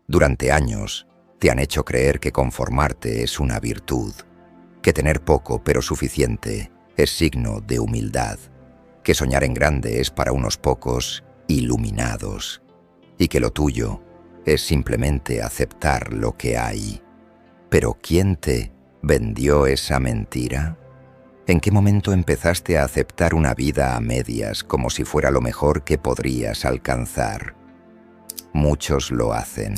Durante años te han hecho creer que conformarte es una virtud, que tener poco pero suficiente es signo de humildad, que soñar en grande es para unos pocos iluminados y que lo tuyo es simplemente aceptar lo que hay. ¿Pero quién te vendió esa mentira? ¿En qué momento empezaste a aceptar una vida a medias como si fuera lo mejor que podrías alcanzar? Muchos lo hacen,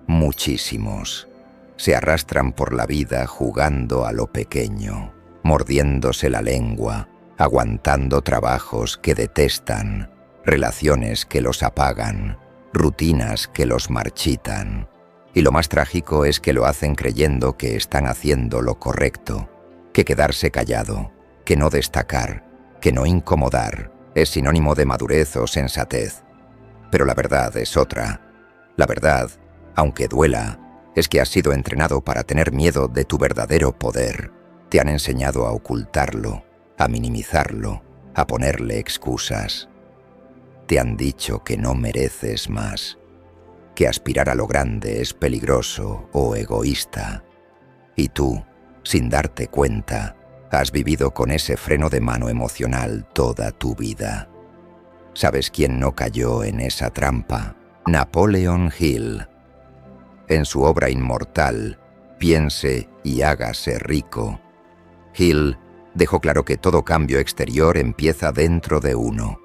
muchísimos. Se arrastran por la vida jugando a lo pequeño, mordiéndose la lengua, aguantando trabajos que detestan, relaciones que los apagan, rutinas que los marchitan. Y lo más trágico es que lo hacen creyendo que están haciendo lo correcto, que quedarse callado, que no destacar, que no incomodar es sinónimo de madurez o sensatez. Pero la verdad es otra. La verdad, aunque duela, es que has sido entrenado para tener miedo de tu verdadero poder. Te han enseñado a ocultarlo, a minimizarlo, a ponerle excusas. Te han dicho que no mereces más, que aspirar a lo grande es peligroso o egoísta. Y tú, sin darte cuenta, has vivido con ese freno de mano emocional toda tu vida. ¿Sabes quién no cayó en esa trampa? Napoleon Hill. En su obra inmortal, Piense y hágase rico, Hill dejó claro que todo cambio exterior empieza dentro de uno,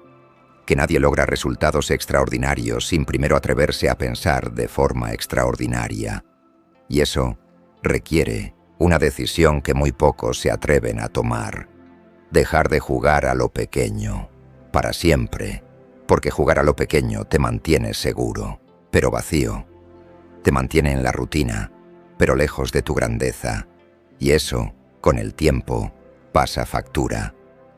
que nadie logra resultados extraordinarios sin primero atreverse a pensar de forma extraordinaria. Y eso requiere una decisión que muy pocos se atreven a tomar: dejar de jugar a lo pequeño, para siempre, porque jugar a lo pequeño te mantiene seguro, pero vacío. Te mantiene en la rutina, pero lejos de tu grandeza. Y eso, con el tiempo, pasa factura.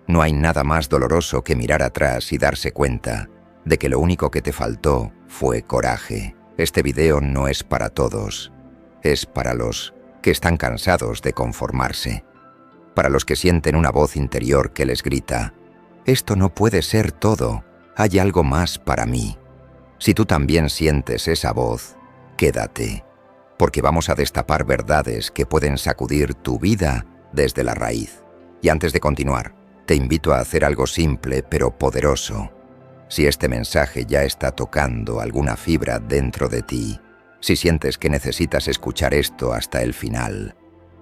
No hay nada más doloroso que mirar atrás y darse cuenta de que lo único que te faltó fue coraje. Este video no es para todos. Es para los que están cansados de conformarse. Para los que sienten una voz interior que les grita: esto no puede ser todo, hay algo más para mí. Si tú también sientes esa voz, quédate, porque vamos a destapar verdades que pueden sacudir tu vida desde la raíz. Y antes de continuar, te invito a hacer algo simple pero poderoso. Si este mensaje ya está tocando alguna fibra dentro de ti, si sientes que necesitas escuchar esto hasta el final,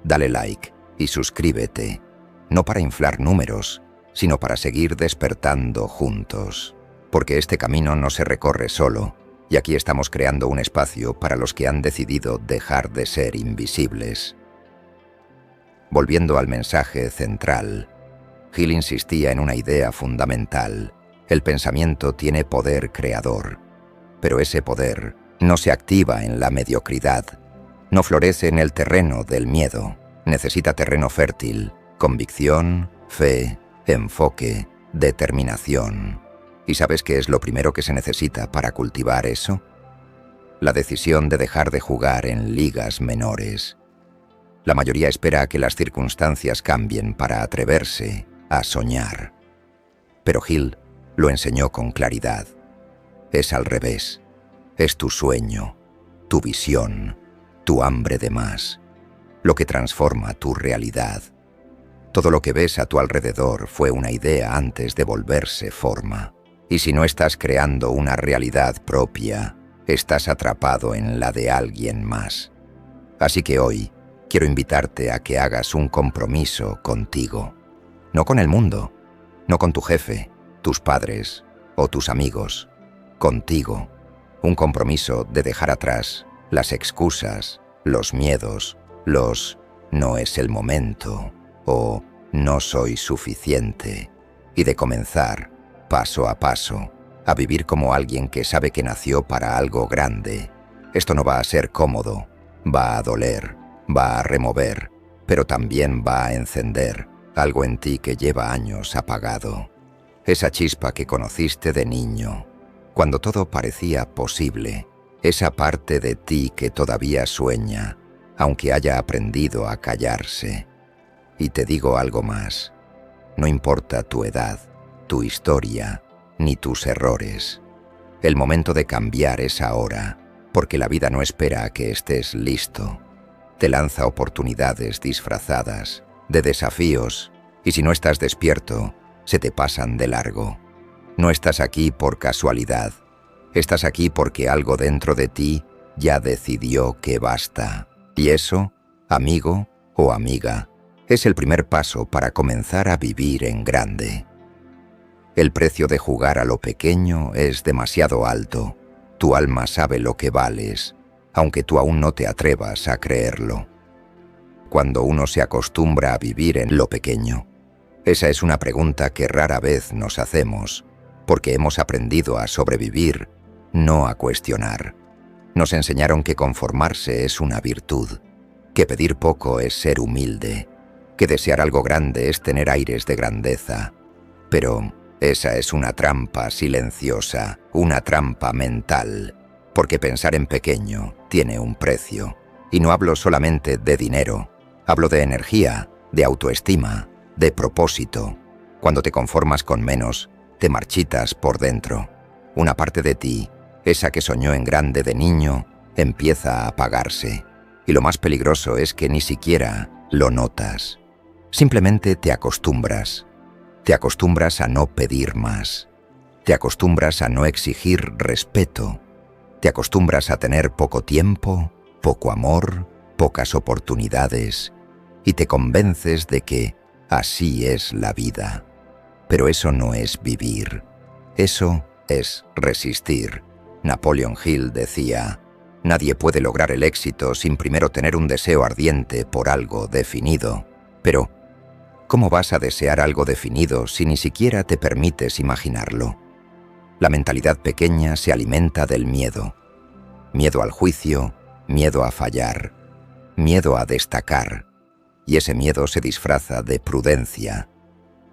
dale like y suscríbete, no para inflar números, sino para seguir despertando juntos. Porque este camino no se recorre solo, y aquí estamos creando un espacio para los que han decidido dejar de ser invisibles. Volviendo al mensaje central, Hill insistía en una idea fundamental: el pensamiento tiene poder creador, pero ese poder no se activa en la mediocridad, no florece en el terreno del miedo, necesita terreno fértil, convicción, fe, enfoque, determinación. ¿Y sabes qué es lo primero que se necesita para cultivar eso? La decisión de dejar de jugar en ligas menores. La mayoría espera a que las circunstancias cambien para atreverse a soñar. Pero Hill lo enseñó con claridad. Es al revés. Es tu sueño, tu visión, tu hambre de más, lo que transforma tu realidad. Todo lo que ves a tu alrededor fue una idea antes de volverse forma. Y si no estás creando una realidad propia, estás atrapado en la de alguien más. Así que hoy quiero invitarte a que hagas un compromiso contigo. No con el mundo, no con tu jefe, tus padres o tus amigos. Contigo. Un compromiso de dejar atrás las excusas, los miedos, los "no es el momento" o "no soy suficiente", y de comenzar, paso a paso, a vivir como alguien que sabe que nació para algo grande. Esto no va a ser cómodo, va a doler, va a remover, pero también va a encender algo en ti que lleva años apagado. Esa chispa que conociste de niño, cuando todo parecía posible, esa parte de ti que todavía sueña, aunque haya aprendido a callarse. Y te digo algo más: no importa tu edad, tu historia, ni tus errores. El momento de cambiar es ahora, porque la vida no espera a que estés listo. Te lanza oportunidades disfrazadas de desafíos y si no estás despierto, se te pasan de largo. No estás aquí por casualidad. Estás aquí porque algo dentro de ti ya decidió que basta. Y eso, amigo o amiga, es el primer paso para comenzar a vivir en grande. El precio de jugar a lo pequeño es demasiado alto. Tu alma sabe lo que vales, aunque tú aún no te atrevas a creerlo. Cuando uno se acostumbra a vivir en lo pequeño, esa es una pregunta que rara vez nos hacemos, porque hemos aprendido a sobrevivir, no a cuestionar. Nos enseñaron que conformarse es una virtud, que pedir poco es ser humilde, que desear algo grande es tener aires de grandeza. Pero esa es una trampa silenciosa, una trampa mental, porque pensar en pequeño tiene un precio. Y no hablo solamente de dinero, hablo de energía, de autoestima, de propósito. Cuando te conformas con menos, te marchitas por dentro. Una parte de ti, esa que soñó en grande de niño, empieza a apagarse. Y lo más peligroso es que ni siquiera lo notas. Simplemente te acostumbras. Te acostumbras a no pedir más. Te acostumbras a no exigir respeto. Te acostumbras a tener poco tiempo, poco amor, pocas oportunidades. Y te convences de que así es la vida. Pero eso no es vivir. Eso es resistir. Napoleon Hill decía: nadie puede lograr el éxito sin primero tener un deseo ardiente por algo definido. Pero, ¿cómo vas a desear algo definido si ni siquiera te permites imaginarlo? La mentalidad pequeña se alimenta del miedo. Miedo al juicio, miedo a fallar, miedo a destacar. Y ese miedo se disfraza de prudencia.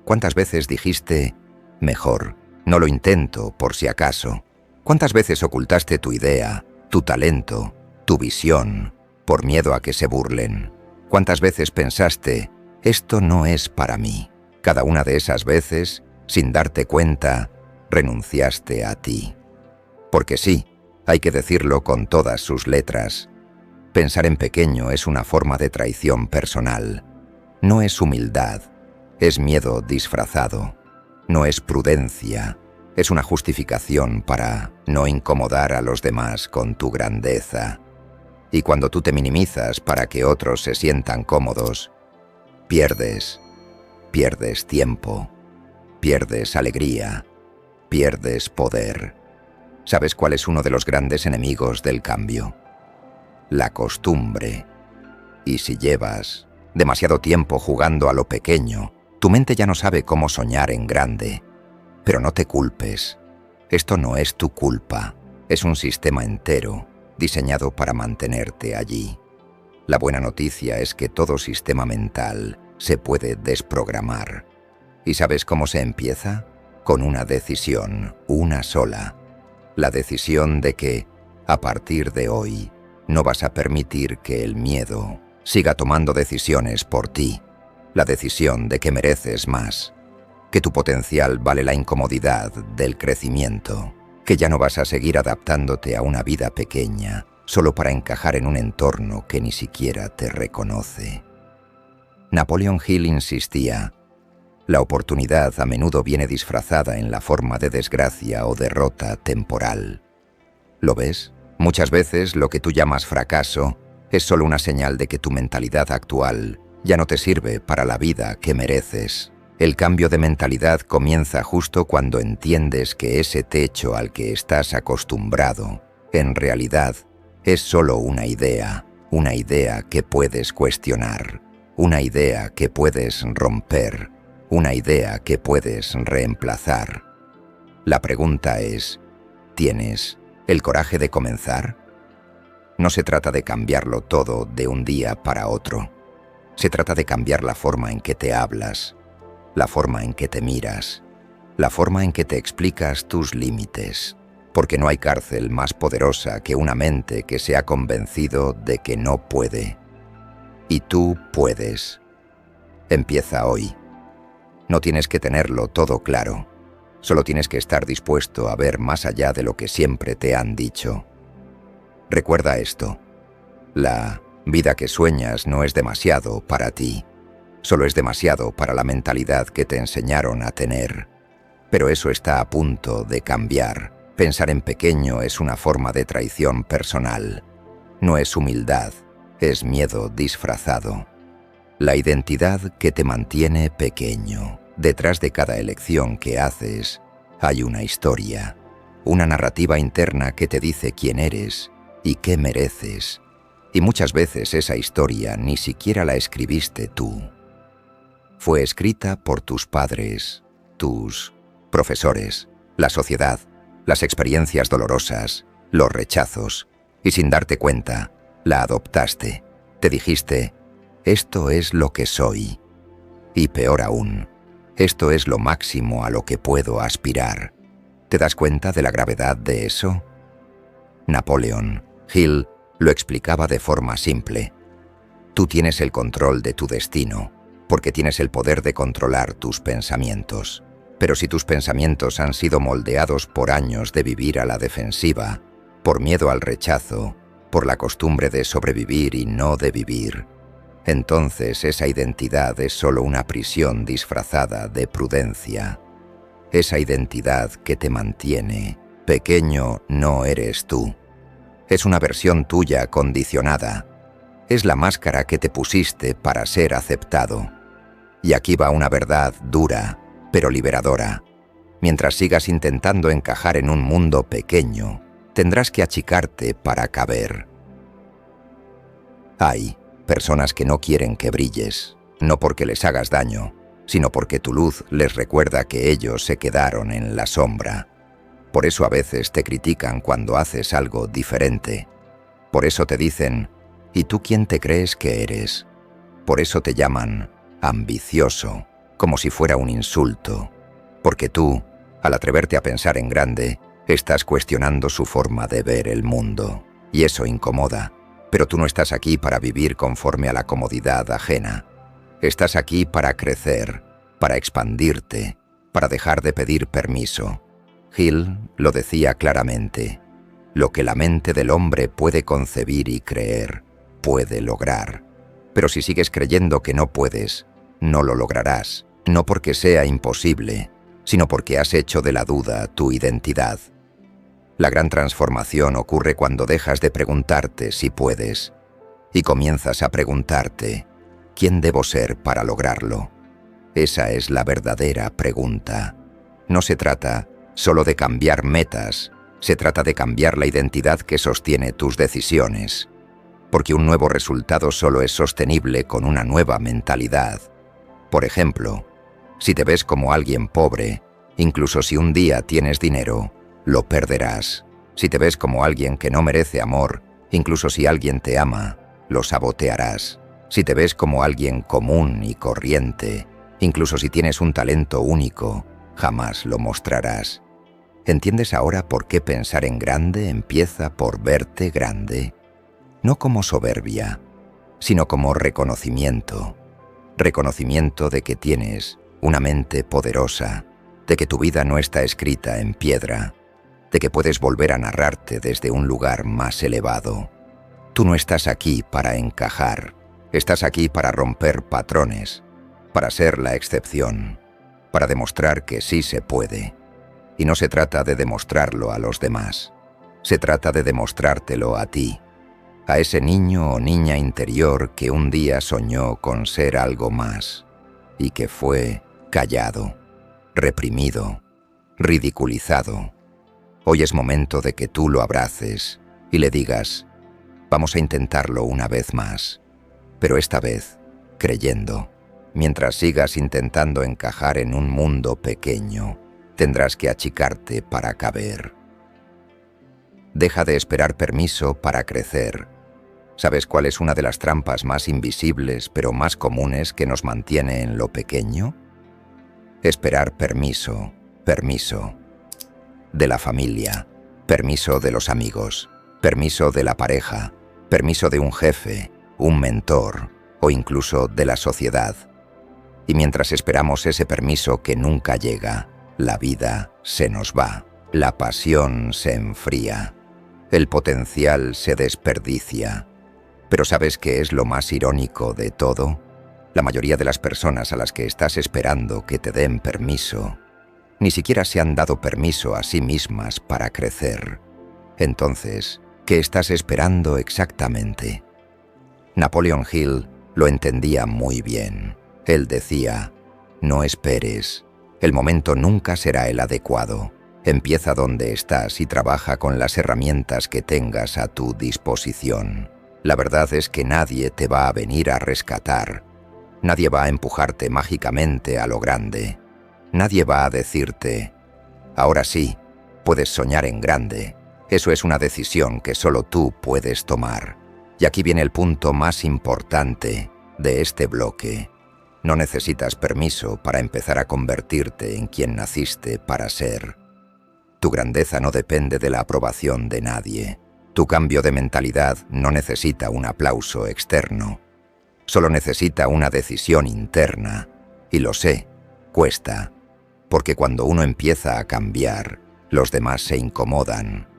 ¿Cuántas veces dijiste, mejor, no lo intento por si acaso? ¿Cuántas veces ocultaste tu idea, tu talento, tu visión, por miedo a que se burlen? ¿Cuántas veces pensaste, esto no es para mí? Cada una de esas veces, sin darte cuenta, renunciaste a ti. Porque sí, hay que decirlo con todas sus letras. Pensar en pequeño es una forma de traición personal. No es humildad, es miedo disfrazado. No es prudencia, es una justificación para no incomodar a los demás con tu grandeza. Y cuando tú te minimizas para que otros se sientan cómodos, pierdes tiempo, pierdes alegría, pierdes poder. ¿Sabes cuál es uno de los grandes enemigos del cambio? La costumbre. Y si llevas demasiado tiempo jugando a lo pequeño, tu mente ya no sabe cómo soñar en grande. Pero no te culpes. Esto no es tu culpa. Es un sistema entero, diseñado para mantenerte allí. La buena noticia es que todo sistema mental se puede desprogramar. ¿Y sabes cómo se empieza? Con una decisión, una sola. La decisión de que, a partir de hoy, no vas a permitir que el miedo siga tomando decisiones por ti. La decisión de que mereces más, que tu potencial vale la incomodidad del crecimiento, que ya no vas a seguir adaptándote a una vida pequeña solo para encajar en un entorno que ni siquiera te reconoce. Napoleon Hill insistía: la oportunidad a menudo viene disfrazada en la forma de desgracia o derrota temporal. ¿Lo ves? Muchas veces lo que tú llamas fracaso es solo una señal de que tu mentalidad actual ya no te sirve para la vida que mereces. El cambio de mentalidad comienza justo cuando entiendes que ese techo al que estás acostumbrado, en realidad, es solo una idea que puedes cuestionar, una idea que puedes romper, una idea que puedes reemplazar. La pregunta es, ¿tienes el coraje de comenzar? No se trata de cambiarlo todo de un día para otro. Se trata de cambiar la forma en que te hablas, la forma en que te miras, la forma en que te explicas tus límites, porque no hay cárcel más poderosa que una mente que se ha convencido de que no puede. Y tú puedes. Empieza hoy. No tienes que tenerlo todo claro, solo tienes que estar dispuesto a ver más allá de lo que siempre te han dicho. Recuerda esto. La vida que sueñas no es demasiado para ti. Solo es demasiado para la mentalidad que te enseñaron a tener. Pero eso está a punto de cambiar. Pensar en pequeño es una forma de traición personal. No es humildad, es miedo disfrazado. La identidad que te mantiene pequeño. Detrás de cada elección que haces, hay una historia, una narrativa interna que te dice quién eres y qué mereces. Y muchas veces esa historia ni siquiera la escribiste tú. Fue escrita por tus padres, tus profesores, la sociedad, las experiencias dolorosas, los rechazos, y sin darte cuenta, la adoptaste. Te dijiste, esto es lo que soy. Y peor aún, esto es lo máximo a lo que puedo aspirar. ¿Te das cuenta de la gravedad de eso? Napoleón Hill lo explicaba de forma simple. Tú tienes el control de tu destino, porque tienes el poder de controlar tus pensamientos. Pero si tus pensamientos han sido moldeados por años de vivir a la defensiva, por miedo al rechazo, por la costumbre de sobrevivir y no de vivir, entonces esa identidad es solo una prisión disfrazada de prudencia. Esa identidad que te mantiene pequeño no eres tú. Es una versión tuya condicionada. Es la máscara que te pusiste para ser aceptado. Y aquí va una verdad dura, pero liberadora. Mientras sigas intentando encajar en un mundo pequeño, tendrás que achicarte para caber. Hay personas que no quieren que brilles, no porque les hagas daño, sino porque tu luz les recuerda que ellos se quedaron en la sombra. Por eso a veces te critican cuando haces algo diferente. Por eso te dicen, ¿y tú quién te crees que eres? Por eso te llaman ambicioso, como si fuera un insulto. Porque tú, al atreverte a pensar en grande, estás cuestionando su forma de ver el mundo. Y eso incomoda. Pero tú no estás aquí para vivir conforme a la comodidad ajena. Estás aquí para crecer, para expandirte, para dejar de pedir permiso. Hill lo decía claramente. Lo que la mente del hombre puede concebir y creer, puede lograr. Pero si sigues creyendo que no puedes, no lo lograrás. No porque sea imposible, sino porque has hecho de la duda tu identidad. La gran transformación ocurre cuando dejas de preguntarte si puedes y comienzas a preguntarte, ¿quién debo ser para lograrlo? Esa es la verdadera pregunta. No se trata solo de cambiar metas, se trata de cambiar la identidad que sostiene tus decisiones, porque un nuevo resultado solo es sostenible con una nueva mentalidad. Por ejemplo, si te ves como alguien pobre, incluso si un día tienes dinero, lo perderás. Si te ves como alguien que no merece amor, incluso si alguien te ama, lo sabotearás. Si te ves como alguien común y corriente, incluso si tienes un talento único, jamás lo mostrarás. ¿Entiendes ahora por qué pensar en grande empieza por verte grande? No como soberbia, sino como reconocimiento. Reconocimiento de que tienes una mente poderosa, de que tu vida no está escrita en piedra, de que puedes volver a narrarte desde un lugar más elevado. Tú no estás aquí para encajar, estás aquí para romper patrones, para ser la excepción, para demostrar que sí se puede. Y no se trata de demostrarlo a los demás, se trata de demostrártelo a ti, a ese niño o niña interior que un día soñó con ser algo más y que fue callado, reprimido, ridiculizado. Hoy es momento de que tú lo abraces y le digas, vamos a intentarlo una vez más, pero esta vez creyendo. Mientras sigas intentando encajar en un mundo pequeño, tendrás que achicarte para caber. Deja de esperar permiso para crecer. ¿Sabes cuál es una de las trampas más invisibles pero más comunes que nos mantiene en lo pequeño? Esperar permiso de la familia, permiso de los amigos, permiso de la pareja, permiso de un jefe, un mentor o incluso de la sociedad. Y mientras esperamos ese permiso que nunca llega, la vida se nos va, la pasión se enfría. El potencial se desperdicia. Pero ¿sabes qué es lo más irónico de todo? La mayoría de las personas a las que estás esperando que te den permiso, ni siquiera se han dado permiso a sí mismas para crecer. Entonces, ¿qué estás esperando exactamente? Napoleon Hill lo entendía muy bien. Él decía, no esperes. El momento nunca será el adecuado. Empieza donde estás y trabaja con las herramientas que tengas a tu disposición. La verdad es que nadie te va a venir a rescatar. Nadie va a empujarte mágicamente a lo grande. Nadie va a decirte, ahora sí, puedes soñar en grande. Eso es una decisión que solo tú puedes tomar. Y aquí viene el punto más importante de este bloque. No necesitas permiso para empezar a convertirte en quien naciste para ser. Tu grandeza no depende de la aprobación de nadie. Tu cambio de mentalidad no necesita un aplauso externo. Solo necesita una decisión interna. Y lo sé, cuesta. Porque cuando uno empieza a cambiar, los demás se incomodan.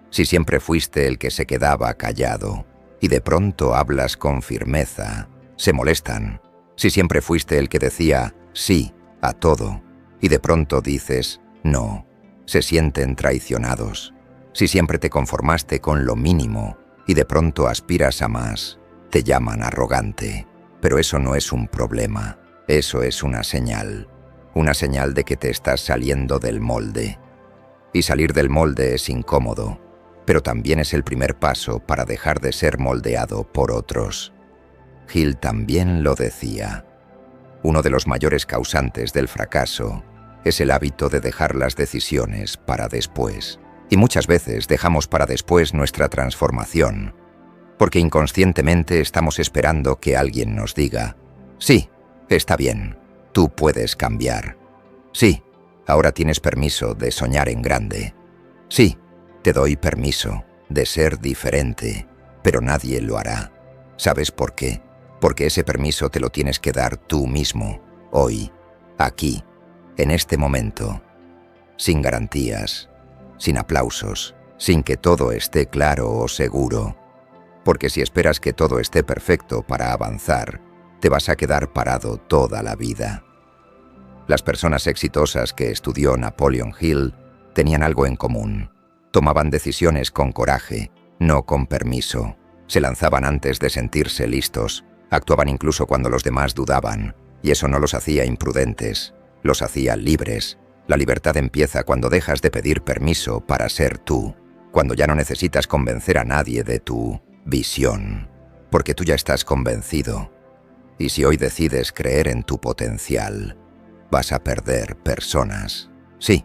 Si siempre fuiste el que se quedaba callado y de pronto hablas con firmeza, se molestan. Si siempre fuiste el que decía sí a todo y de pronto dices no, se sienten traicionados. Si siempre te conformaste con lo mínimo y de pronto aspiras a más, te llaman arrogante. Pero eso no es un problema, eso es una señal de que te estás saliendo del molde. Y salir del molde es incómodo, pero también es el primer paso para dejar de ser moldeado por otros. Hill también lo decía. Uno de los mayores causantes del fracaso es el hábito de dejar las decisiones para después. Y muchas veces dejamos para después nuestra transformación, porque inconscientemente estamos esperando que alguien nos diga, sí, está bien, tú puedes cambiar. Sí, ahora tienes permiso de soñar en grande. Sí, te doy permiso de ser diferente, pero nadie lo hará. ¿Sabes por qué? Porque ese permiso te lo tienes que dar tú mismo, hoy, aquí, en este momento, sin garantías, sin aplausos, sin que todo esté claro o seguro. Porque si esperas que todo esté perfecto para avanzar, te vas a quedar parado toda la vida. Las personas exitosas que estudió Napoleon Hill tenían algo en común. Tomaban decisiones con coraje, no con permiso. Se lanzaban antes de sentirse listos, actuaban incluso cuando los demás dudaban, y eso no los hacía imprudentes, los hacía libres. La libertad empieza cuando dejas de pedir permiso para ser tú, cuando ya no necesitas convencer a nadie de tu visión, porque tú ya estás convencido. Y si hoy decides creer en tu potencial, vas a perder personas. Sí,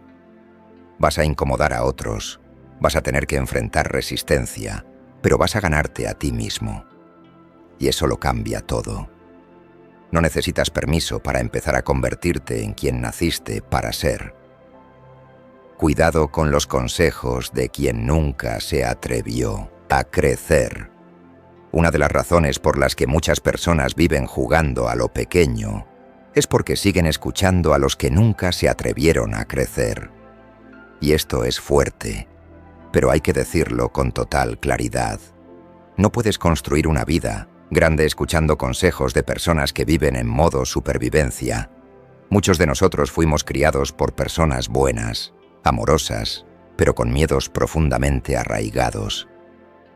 vas a incomodar a otros, vas a tener que enfrentar resistencia, pero vas a ganarte a ti mismo. Y eso lo cambia todo. No necesitas permiso para empezar a convertirte en quien naciste para ser. Cuidado con los consejos de quien nunca se atrevió a crecer. Una de las razones por las que muchas personas viven jugando a lo pequeño es porque siguen escuchando a los que nunca se atrevieron a crecer. Y esto es fuerte, pero hay que decirlo con total claridad. No puedes construir una vida grande escuchando consejos de personas que viven en modo supervivencia. Muchos de nosotros fuimos criados por personas buenas, amorosas, pero con miedos profundamente arraigados.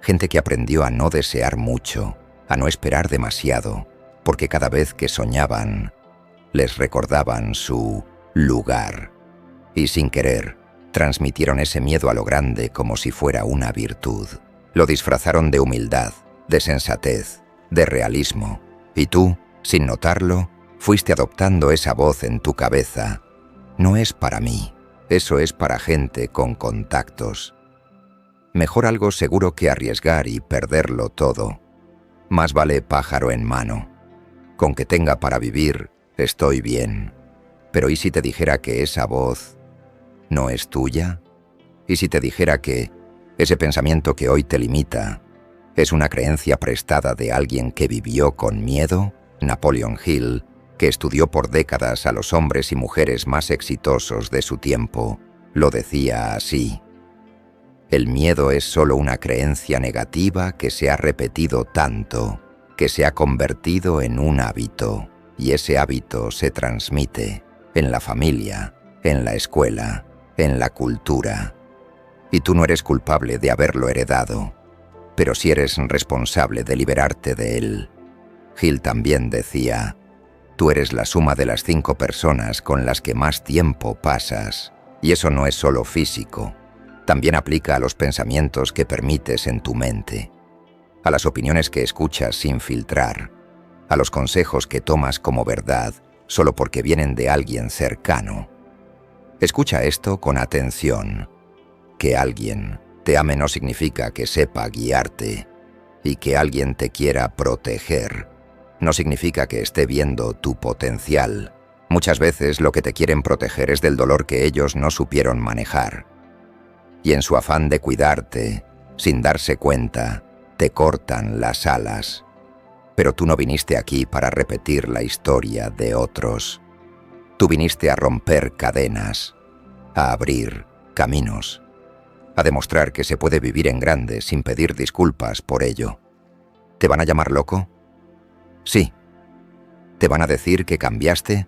Gente que aprendió a no desear mucho, a no esperar demasiado, porque cada vez que soñaban, les recordaban su lugar. Y sin querer, transmitieron ese miedo a lo grande como si fuera una virtud. Lo disfrazaron de humildad, de sensatez, de realismo. Y tú, sin notarlo, fuiste adoptando esa voz en tu cabeza. No es para mí, eso es para gente con contactos. Mejor algo seguro que arriesgar y perderlo todo. Más vale pájaro en mano. Con que tenga para vivir, estoy bien. Pero ¿y si te dijera que esa voz no es tuya? ¿Y si te dijera que ese pensamiento que hoy te limita es una creencia prestada de alguien que vivió con miedo? Napoleon Hill, que estudió por décadas a los hombres y mujeres más exitosos de su tiempo, lo decía así. El miedo es solo una creencia negativa que se ha repetido tanto, que se ha convertido en un hábito, y ese hábito se transmite en la familia, en la escuela, en la cultura. Y tú no eres culpable de haberlo heredado, pero sí eres responsable de liberarte de él. Hill también decía, tú eres la suma de las 5 personas con las que más tiempo pasas, y eso no es solo físico, también aplica a los pensamientos que permites en tu mente, a las opiniones que escuchas sin filtrar, a los consejos que tomas como verdad solo porque vienen de alguien cercano. Escucha esto con atención. Que alguien te ame no significa que sepa guiarte, y que alguien te quiera proteger no significa que esté viendo tu potencial. Muchas veces lo que te quieren proteger es del dolor que ellos no supieron manejar. Y en su afán de cuidarte, sin darse cuenta, te cortan las alas. Pero tú no viniste aquí para repetir la historia de otros. Tú viniste a romper cadenas, a abrir caminos, a demostrar que se puede vivir en grande sin pedir disculpas por ello. ¿Te van a llamar loco? Sí. ¿Te van a decir que cambiaste?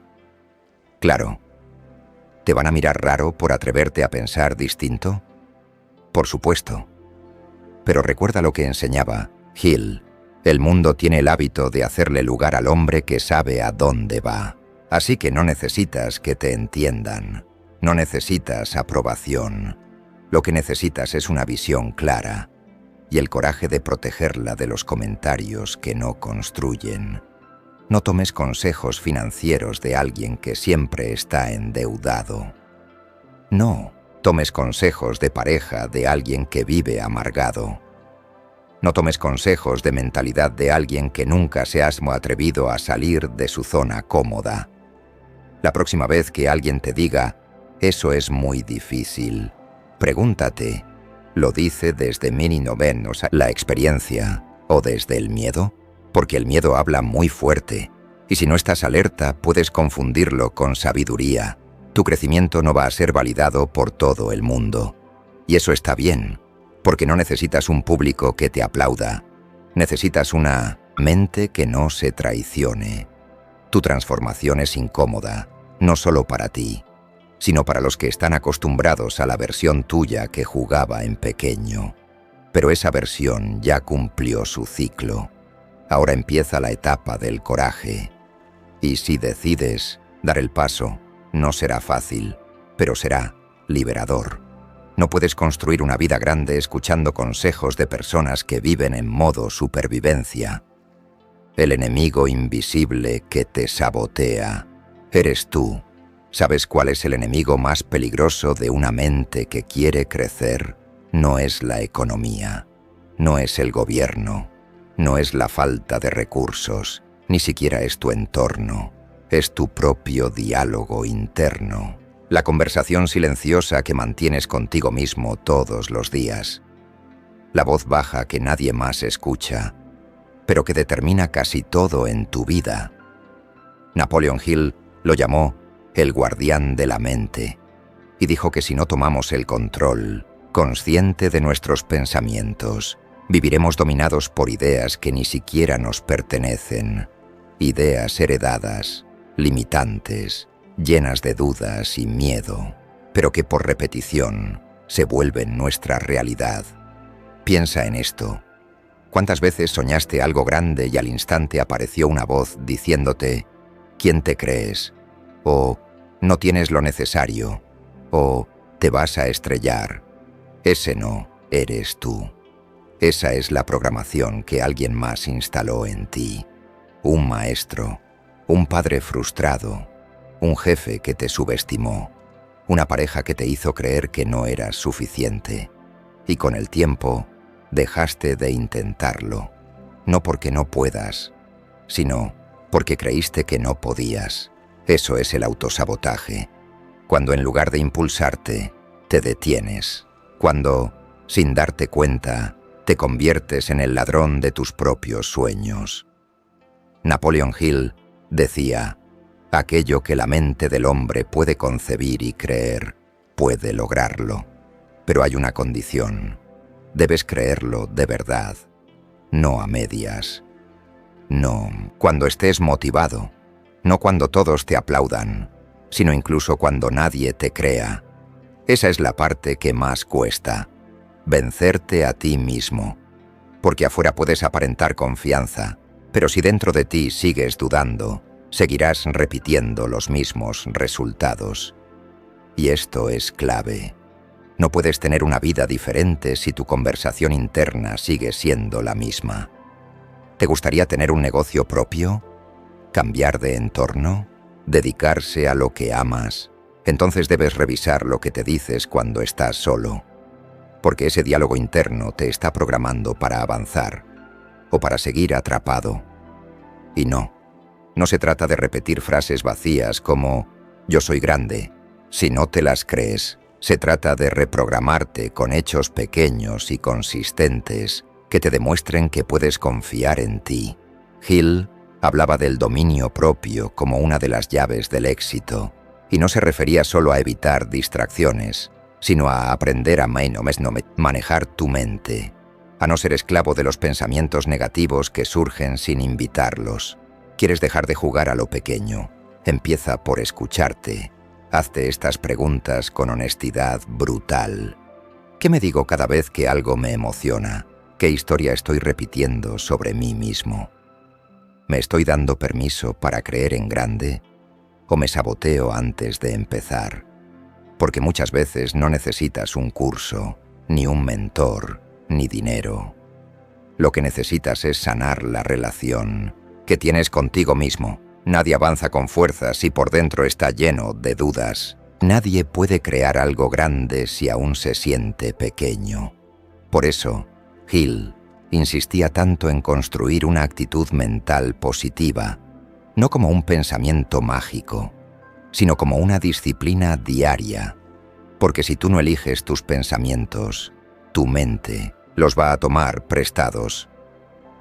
Claro. ¿Te van a mirar raro por atreverte a pensar distinto? Por supuesto. Pero recuerda lo que enseñaba Hill. El mundo tiene el hábito de hacerle lugar al hombre que sabe a dónde va. Así que no necesitas que te entiendan. No necesitas aprobación. Lo que necesitas es una visión clara y el coraje de protegerla de los comentarios que no construyen. No tomes consejos financieros de alguien que siempre está endeudado. No tomes consejos de pareja de alguien que vive amargado. No tomes consejos de mentalidad de alguien que nunca se ha atrevido a salir de su zona cómoda. La próxima vez que alguien te diga, eso es muy difícil, pregúntate, ¿lo dice desde la experiencia o desde el miedo? Porque el miedo habla muy fuerte, y si no estás alerta puedes confundirlo con sabiduría. Tu crecimiento no va a ser validado por todo el mundo. Y eso está bien, porque no necesitas un público que te aplauda. Necesitas una mente que no se traicione. Tu transformación es incómoda, no solo para ti, sino para los que están acostumbrados a la versión tuya que jugaba en pequeño. Pero esa versión ya cumplió su ciclo. Ahora empieza la etapa del coraje. Y si decides dar el paso, no será fácil, pero será liberador. No puedes construir una vida grande escuchando consejos de personas que viven en modo supervivencia. El enemigo invisible que te sabotea eres tú. ¿Sabes cuál es el enemigo más peligroso de una mente que quiere crecer? No es la economía, no es el gobierno, no es la falta de recursos, ni siquiera es tu entorno. Es tu propio diálogo interno, la conversación silenciosa que mantienes contigo mismo todos los días. La voz baja que nadie más escucha, pero que determina casi todo en tu vida. Napoleon Hill lo llamó el guardián de la mente, y dijo que si no tomamos el control consciente de nuestros pensamientos, viviremos dominados por ideas que ni siquiera nos pertenecen, ideas heredadas, limitantes, llenas de dudas y miedo, pero que por repetición se vuelven nuestra realidad. Piensa en esto. ¿Cuántas veces soñaste algo grande y al instante apareció una voz diciéndote, ¿quién te crees? O no tienes lo necesario, o te vas a estrellar? Ese no eres tú. Esa es la programación que alguien más instaló en ti. Un maestro, un padre frustrado, un jefe que te subestimó, una pareja que te hizo creer que no eras suficiente. Y con el tiempo, dejaste de intentarlo, no porque no puedas, sino porque creíste que no podías. Eso es el autosabotaje, cuando en lugar de impulsarte, te detienes, cuando, sin darte cuenta, te conviertes en el ladrón de tus propios sueños. Napoleon Hill decía, aquello que la mente del hombre puede concebir y creer, puede lograrlo. Pero hay una condición. Debes creerlo de verdad, no a medias. No cuando estés motivado, no cuando todos te aplaudan, sino incluso cuando nadie te crea. Esa es la parte que más cuesta, vencerte a ti mismo. Porque afuera puedes aparentar confianza, pero si dentro de ti sigues dudando, seguirás repitiendo los mismos resultados. Y esto es clave. No puedes tener una vida diferente si tu conversación interna sigue siendo la misma. ¿Te gustaría tener un negocio propio? ¿Cambiar de entorno? ¿Dedicarse a lo que amas? Entonces debes revisar lo que te dices cuando estás solo. Porque ese diálogo interno te está programando para avanzar o para seguir atrapado. Y no se trata de repetir frases vacías como «yo soy grande». Si no te las crees, se trata de reprogramarte con hechos pequeños y consistentes que te demuestren que puedes confiar en ti. Hill hablaba del dominio propio como una de las llaves del éxito, y no se refería solo a evitar distracciones, sino a aprender a manejar tu mente, a no ser esclavo de los pensamientos negativos que surgen sin invitarlos. ¿Quieres dejar de jugar a lo pequeño? Empieza por escucharte. Hazte estas preguntas con honestidad brutal. ¿Qué me digo cada vez que algo me emociona? ¿Qué historia estoy repitiendo sobre mí mismo? ¿Me estoy dando permiso para creer en grande? ¿O me saboteo antes de empezar? Porque muchas veces no necesitas un curso, ni un mentor, ni dinero. Lo que necesitas es sanar la relación que tienes contigo mismo. Nadie avanza con fuerza si por dentro está lleno de dudas. Nadie puede crear algo grande si aún se siente pequeño. Por eso, Hill insistía tanto en construir una actitud mental positiva, no como un pensamiento mágico, sino como una disciplina diaria. Porque si tú no eliges tus pensamientos, tu mente los va a tomar prestados.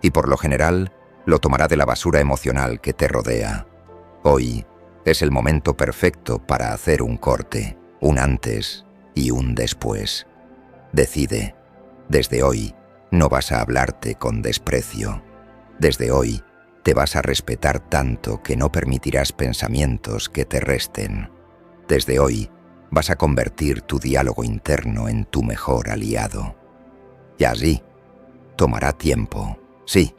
Y por lo general, lo tomará de la basura emocional que te rodea. Hoy es el momento perfecto para hacer un corte, un antes y un después. Decide, desde hoy no vas a hablarte con desprecio. Desde hoy te vas a respetar tanto que no permitirás pensamientos que te resten. Desde hoy vas a convertir tu diálogo interno en tu mejor aliado. Y así, tomará tiempo, sí.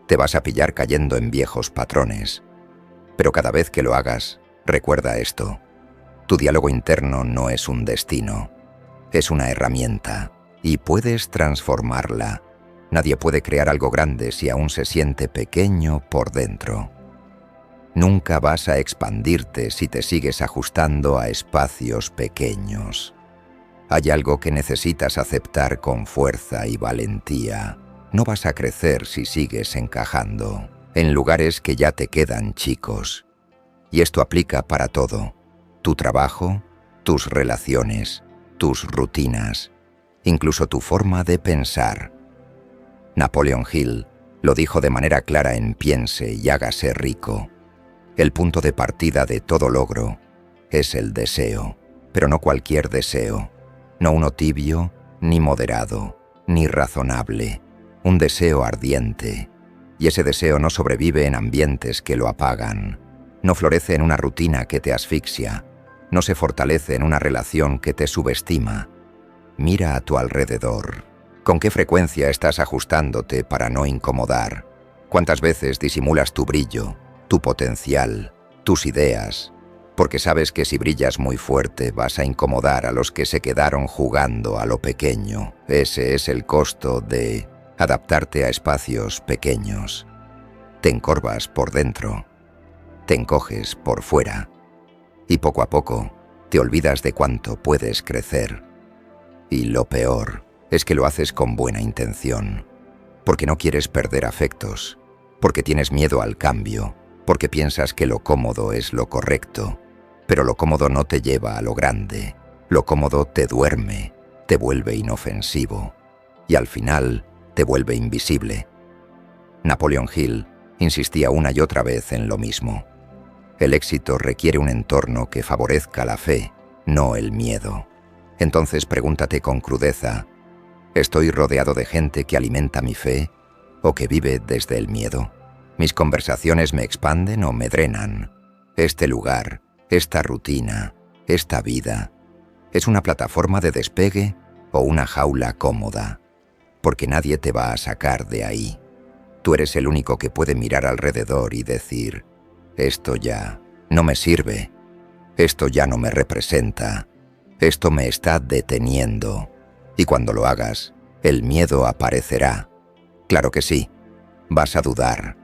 Te vas a pillar cayendo en viejos patrones. Pero cada vez que lo hagas, recuerda esto. Tu diálogo interno no es un destino, es una herramienta y puedes transformarla. Nadie puede crear algo grande si aún se siente pequeño por dentro. Nunca vas a expandirte si te sigues ajustando a espacios pequeños. Hay algo que necesitas aceptar con fuerza y valentía. No vas a crecer si sigues encajando en lugares que ya te quedan chicos. Y esto aplica para todo. Tu trabajo, tus relaciones, tus rutinas, incluso tu forma de pensar. Napoleon Hill lo dijo de manera clara en Piense y hágase rico. El punto de partida de todo logro es el deseo, pero no cualquier deseo. No uno tibio, ni moderado, ni razonable. Un deseo ardiente, y ese deseo no sobrevive en ambientes que lo apagan, no florece en una rutina que te asfixia, no se fortalece en una relación que te subestima. Mira a tu alrededor. ¿Con qué frecuencia estás ajustándote para no incomodar? ¿Cuántas veces disimulas tu brillo, tu potencial, tus ideas? Porque sabes que si brillas muy fuerte vas a incomodar a los que se quedaron jugando a lo pequeño. Ese es el costo de adaptarte a espacios pequeños. Te encorvas por dentro, te encoges por fuera, y poco a poco te olvidas de cuánto puedes crecer. Y lo peor es que lo haces con buena intención, porque no quieres perder afectos, porque tienes miedo al cambio, porque piensas que lo cómodo es lo correcto, pero lo cómodo no te lleva a lo grande, lo cómodo te duerme, te vuelve inofensivo, y al final te vuelve invisible. Napoleon Hill insistía una y otra vez en lo mismo. El éxito requiere un entorno que favorezca la fe, no el miedo. Entonces pregúntate con crudeza, ¿estoy rodeado de gente que alimenta mi fe o que vive desde el miedo? ¿Mis conversaciones me expanden o me drenan? Este lugar, esta rutina, esta vida, ¿es una plataforma de despegue o una jaula cómoda? Porque nadie te va a sacar de ahí. Tú eres el único que puede mirar alrededor y decir, esto ya no me sirve, esto ya no me representa, esto me está deteniendo. Y cuando lo hagas, el miedo aparecerá. Claro que sí, vas a dudar,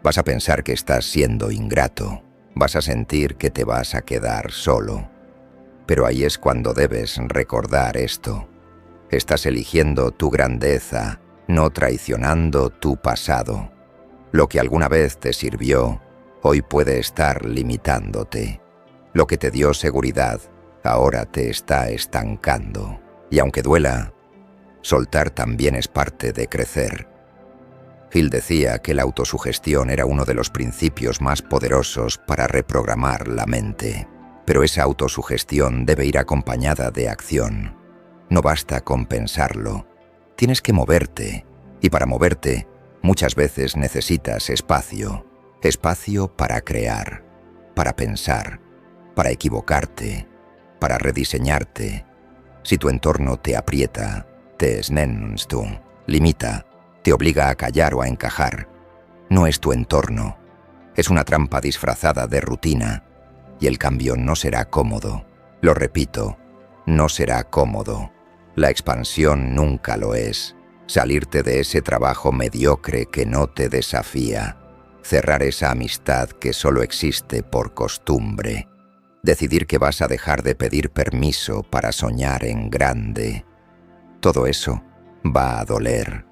vas a pensar que estás siendo ingrato, vas a sentir que te vas a quedar solo. Pero ahí es cuando debes recordar esto. Estás eligiendo tu grandeza, no traicionando tu pasado. Lo que alguna vez te sirvió, hoy puede estar limitándote. Lo que te dio seguridad, ahora te está estancando. Y aunque duela, soltar también es parte de crecer. Hill decía que la autosugestión era uno de los principios más poderosos para reprogramar la mente. Pero esa autosugestión debe ir acompañada de acción. No basta con pensarlo. Tienes que moverte. Y para moverte, muchas veces necesitas espacio. Espacio para crear, para pensar, para equivocarte, para rediseñarte. Si tu entorno te aprieta, te snenstung, limita, te obliga a callar o a encajar, no es tu entorno. Es una trampa disfrazada de rutina. Y el cambio no será cómodo. Lo repito, no será cómodo. La expansión nunca lo es. Salirte de ese trabajo mediocre que no te desafía. Cerrar esa amistad que solo existe por costumbre. Decidir que vas a dejar de pedir permiso para soñar en grande. Todo eso va a doler.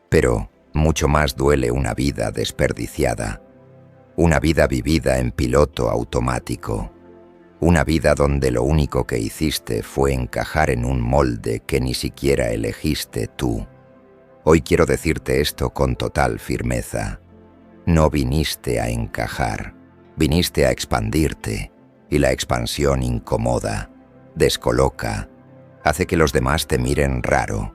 Pero mucho más duele una vida desperdiciada. Una vida vivida en piloto automático. Una vida donde lo único que hiciste fue encajar en un molde que ni siquiera elegiste tú. Hoy quiero decirte esto con total firmeza. No viniste a encajar, viniste a expandirte. Y la expansión incomoda, descoloca, hace que los demás te miren raro.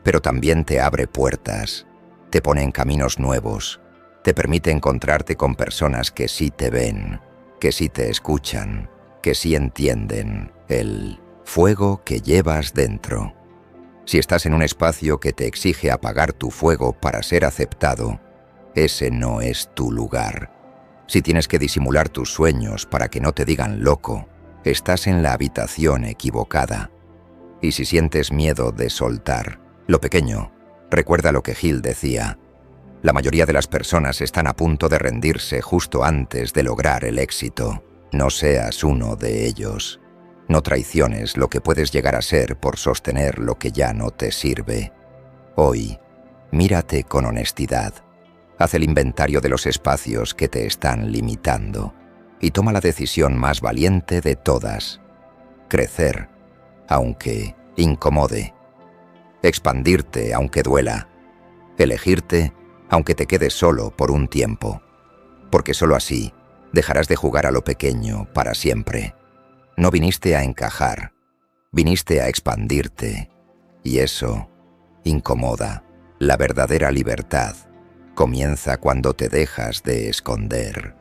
Pero también te abre puertas, te pone en caminos nuevos. Te permite encontrarte con personas que sí te ven, que sí te escuchan, que sí entienden el fuego que llevas dentro. Si estás en un espacio que te exige apagar tu fuego para ser aceptado, ese no es tu lugar. Si tienes que disimular tus sueños para que no te digan loco, estás en la habitación equivocada. Y si sientes miedo de soltar lo pequeño, recuerda lo que Hill decía. La mayoría de las personas están a punto de rendirse justo antes de lograr el éxito. No seas uno de ellos. No traiciones lo que puedes llegar a ser por sostener lo que ya no te sirve. Hoy, mírate con honestidad. Haz el inventario de los espacios que te están limitando y toma la decisión más valiente de todas. Crecer, aunque incomode. Expandirte, aunque duela. Elegirte, aunque te quedes solo por un tiempo, porque solo así dejarás de jugar a lo pequeño para siempre. No viniste a encajar, viniste a expandirte, y eso incomoda. La verdadera libertad comienza cuando te dejas de esconder.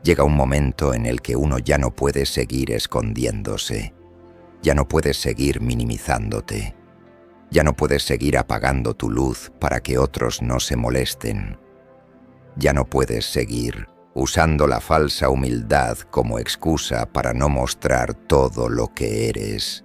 Llega un momento en el que uno ya no puede seguir escondiéndose, ya no puedes seguir minimizándote. Ya no puedes seguir apagando tu luz para que otros no se molesten. Ya no puedes seguir usando la falsa humildad como excusa para no mostrar todo lo que eres.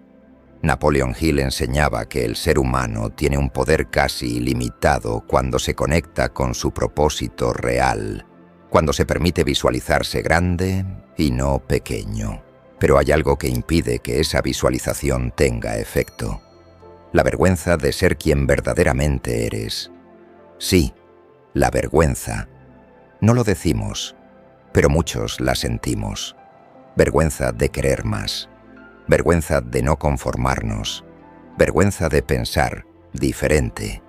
Napoleon Hill enseñaba que el ser humano tiene un poder casi ilimitado cuando se conecta con su propósito real, cuando se permite visualizarse grande y no pequeño. Pero hay algo que impide que esa visualización tenga efecto. La vergüenza de ser quien verdaderamente eres. Sí, la vergüenza. No lo decimos, pero muchos la sentimos. Vergüenza de querer más. Vergüenza de no conformarnos. Vergüenza de pensar diferente.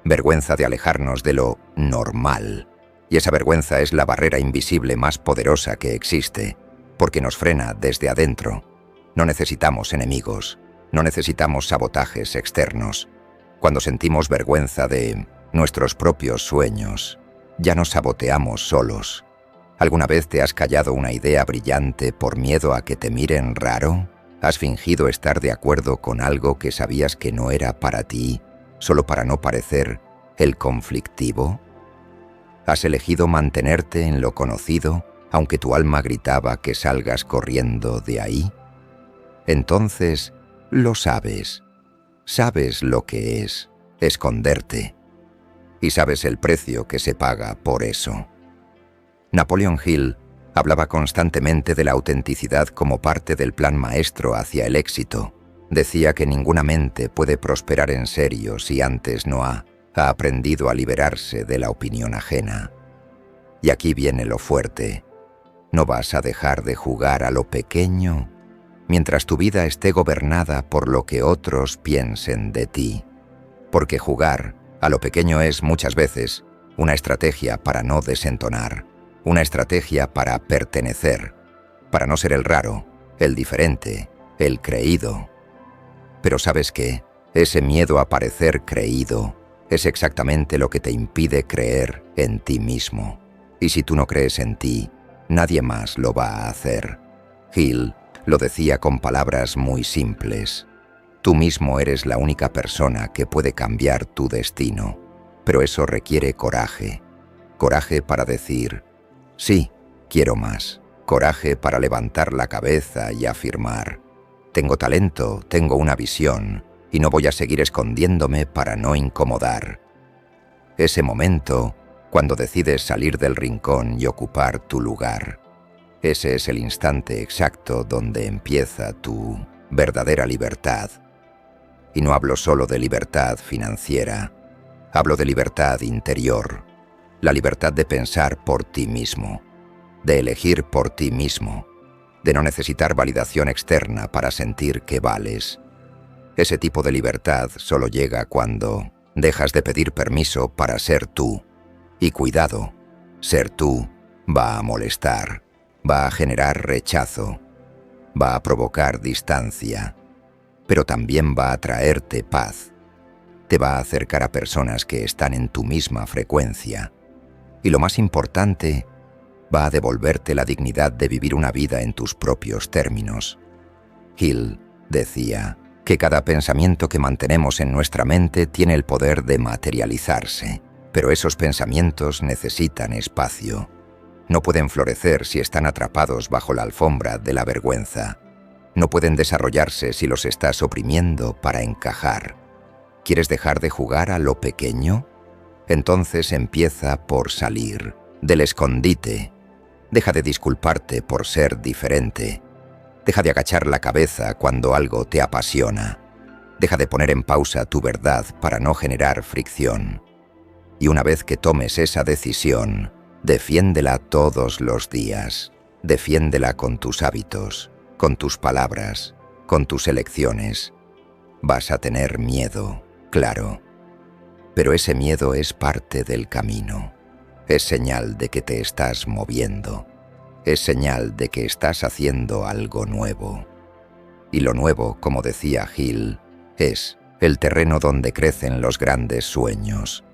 Vergüenza de alejarnos de lo normal. Y esa vergüenza es la barrera invisible más poderosa que existe, porque nos frena desde adentro. No necesitamos enemigos. No necesitamos sabotajes externos. Cuando sentimos vergüenza de nuestros propios sueños, ya nos saboteamos solos. ¿Alguna vez te has callado una idea brillante por miedo a que te miren raro? ¿Has fingido estar de acuerdo con algo que sabías que no era para ti, solo para no parecer el conflictivo? ¿Has elegido mantenerte en lo conocido, aunque tu alma gritaba que salgas corriendo de ahí? Entonces, lo sabes. Sabes lo que es esconderte. Y sabes el precio que se paga por eso. Napoleon Hill hablaba constantemente de la autenticidad como parte del plan maestro hacia el éxito. Decía que ninguna mente puede prosperar en serio si antes no ha aprendido a liberarse de la opinión ajena. Y aquí viene lo fuerte. No vas a dejar de jugar a lo pequeño mientras tu vida esté gobernada por lo que otros piensen de ti. Porque jugar a lo pequeño es muchas veces una estrategia para no desentonar, una estrategia para pertenecer, para no ser el raro, el diferente, el creído. Pero ¿sabes qué? Ese miedo a parecer creído es exactamente lo que te impide creer en ti mismo. Y si tú no crees en ti, nadie más lo va a hacer. Hill lo decía con palabras muy simples. Tú mismo eres la única persona que puede cambiar tu destino, pero eso requiere coraje. Coraje para decir, sí, quiero más. Coraje para levantar la cabeza y afirmar, tengo talento, tengo una visión, y no voy a seguir escondiéndome para no incomodar. Ese momento, cuando decides salir del rincón y ocupar tu lugar, ese es el instante exacto donde empieza tu verdadera libertad. Y no hablo solo de libertad financiera, hablo de libertad interior, la libertad de pensar por ti mismo, de elegir por ti mismo, de no necesitar validación externa para sentir que vales. Ese tipo de libertad solo llega cuando dejas de pedir permiso para ser tú. Y cuidado, ser tú va a molestar, va a generar rechazo, va a provocar distancia, pero también va a traerte paz. Te va a acercar a personas que están en tu misma frecuencia. Y lo más importante, va a devolverte la dignidad de vivir una vida en tus propios términos. Hill decía que cada pensamiento que mantenemos en nuestra mente tiene el poder de materializarse, pero esos pensamientos necesitan espacio. No pueden florecer si están atrapados bajo la alfombra de la vergüenza. No pueden desarrollarse si los estás oprimiendo para encajar. ¿Quieres dejar de jugar a lo pequeño? Entonces empieza por salir del escondite. Deja de disculparte por ser diferente. Deja de agachar la cabeza cuando algo te apasiona. Deja de poner en pausa tu verdad para no generar fricción. Y una vez que tomes esa decisión, defiéndela todos los días. Defiéndela con tus hábitos, con tus palabras, con tus elecciones. Vas a tener miedo, claro. Pero ese miedo es parte del camino. Es señal de que te estás moviendo. Es señal de que estás haciendo algo nuevo. Y lo nuevo, como decía Hill, es el terreno donde crecen los grandes sueños.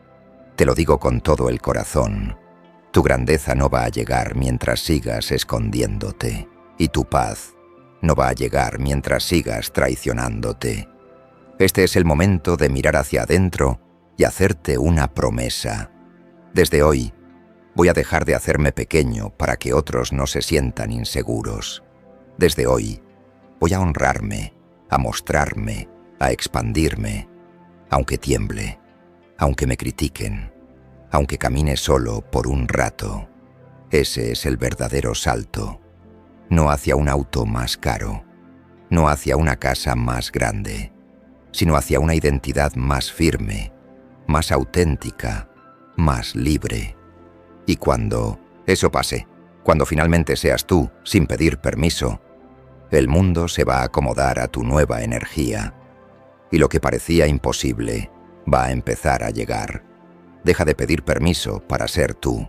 Te lo digo con todo el corazón. Tu grandeza no va a llegar mientras sigas escondiéndote. Y tu paz no va a llegar mientras sigas traicionándote. Este es el momento de mirar hacia adentro y hacerte una promesa. Desde hoy, voy a dejar de hacerme pequeño para que otros no se sientan inseguros. Desde hoy, voy a honrarme, a mostrarme, a expandirme, aunque tiemble, aunque me critiquen, aunque camine solo por un rato. Ese es el verdadero salto. No hacia un auto más caro, no hacia una casa más grande, sino hacia una identidad más firme, más auténtica, más libre. Y cuando eso pase, cuando finalmente seas tú, sin pedir permiso, el mundo se va a acomodar a tu nueva energía. Y lo que parecía imposible va a empezar a llegar. Deja de pedir permiso para ser tú.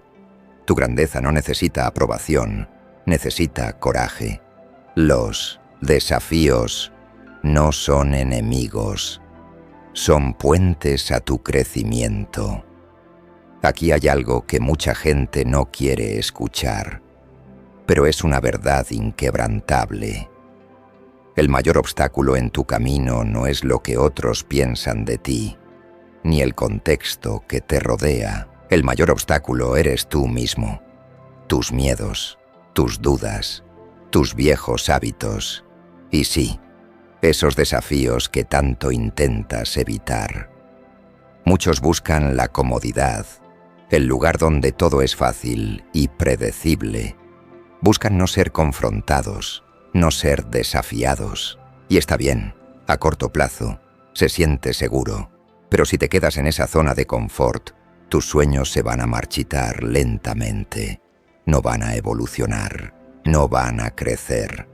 Tu grandeza no necesita aprobación, necesita coraje. Los desafíos no son enemigos, son puentes a tu crecimiento. Aquí hay algo que mucha gente no quiere escuchar, pero es una verdad inquebrantable. El mayor obstáculo en tu camino no es lo que otros piensan de ti, ni el contexto que te rodea. El mayor obstáculo eres tú mismo, tus miedos, tus dudas, tus viejos hábitos, y sí, esos desafíos que tanto intentas evitar. Muchos buscan la comodidad, el lugar donde todo es fácil y predecible. Buscan no ser confrontados, no ser desafiados. Y está bien, a corto plazo, se siente seguro. Pero si te quedas en esa zona de confort, tus sueños se van a marchitar lentamente. No van a evolucionar, no van a crecer.